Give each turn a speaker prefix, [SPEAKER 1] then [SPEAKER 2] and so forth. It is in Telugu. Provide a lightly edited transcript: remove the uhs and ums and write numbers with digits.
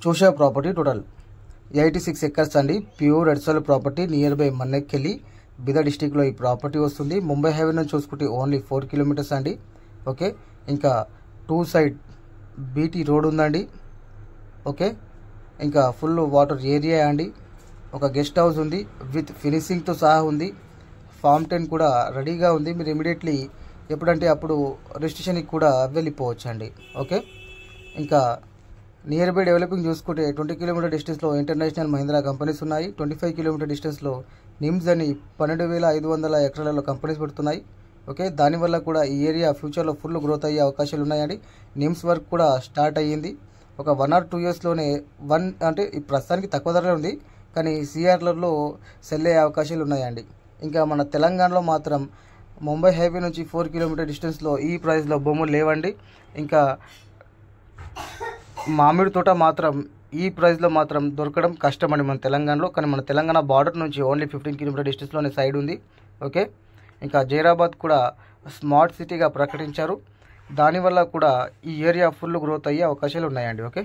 [SPEAKER 1] చూసే ప్రాపర్టీ టోటల్ 86 ఎకర్స్ అండి. Pure red soil property near by మన్నెక్కెళ్ళి బిదా డిస్టిక్లో ఈ ప్రాపర్టీ వస్తుంది. ముంబై హైవే నుంచి చూసుకుంటే ఓన్లీ 4 కిలోమీటర్స్ అండి. ఓకే, ఇంకా 2 సైడ్ బీటీ రోడ్ ఉందండి. ఓకే, ఇంకా ఫుల్ వాటర్ ఏరియా అండి. ఒక గెస్ట్ హౌస్ ఉంది విత్ ఫినిషింగ్తో సహా ఉంది. ఫామ్ 10 కూడా రెడీగా ఉంది. మీరు ఇమీడియట్లీ ఎప్పుడంటే అప్పుడు రిజిస్ట్రేషన్కి కూడా వెళ్ళిపోవచ్చు అండి. ఓకే, ఇంకా నియర్ బై డెవలపింగ్ చూసుకుంటే 20 కిలోమీటర్ డిస్టెన్స్లో ఇంటర్నేషనల్ మహీంద్రా కంపెనీస్ ఉన్నాయి. 25 కిలోమీటర్ డిస్టెన్స్లో నిమ్స్ అని 12,500 ఎకరాలలో కంపెనీస్ పెడుతున్నాయి. ఓకే, దానివల్ల కూడా ఈ ఏరియా ఫ్యూచర్లో ఫుల్ గ్రోత్ అయ్యే అవకాశాలు ఉన్నాయండి. నిమ్స్ వర్క్ కూడా స్టార్ట్ అయ్యింది. ఒక 1 or 2 ఇయర్స్లోనే అంటే ఈ ప్రస్తుతానికి తక్కువ ధరలో ఉంది, కానీ సిఆర్లలో సెల్ అయ్యే అవకాశాలు ఉన్నాయండి. ఇంకా మన తెలంగాణలో మాత్రం ముంబై హైవే నుంచి 4 కిలోమీటర్ డిస్టెన్స్లో ఈ ప్రైస్లో భూములు లేవండి. ఇంకా మామిడి తోట మాత్రం ఈ ప్రైస్లో మాత్రం దొరకడం కష్టమండి మన తెలంగాణలో. కానీ మన తెలంగాణ బార్డర్ నుంచి ఓన్లీ 15 కిలోమీటర్ డిస్టెన్స్లోనే సైడ్ ఉంది. ఓకే, ఇంకా జైరాబాద్ కూడా స్మార్ట్ సిటీగా ప్రకటించారు. దానివల్ల కూడా ఈ ఏరియా ఫుల్ గ్రోత్ అయ్యే అవకాశాలు ఉన్నాయండి. ఓకే.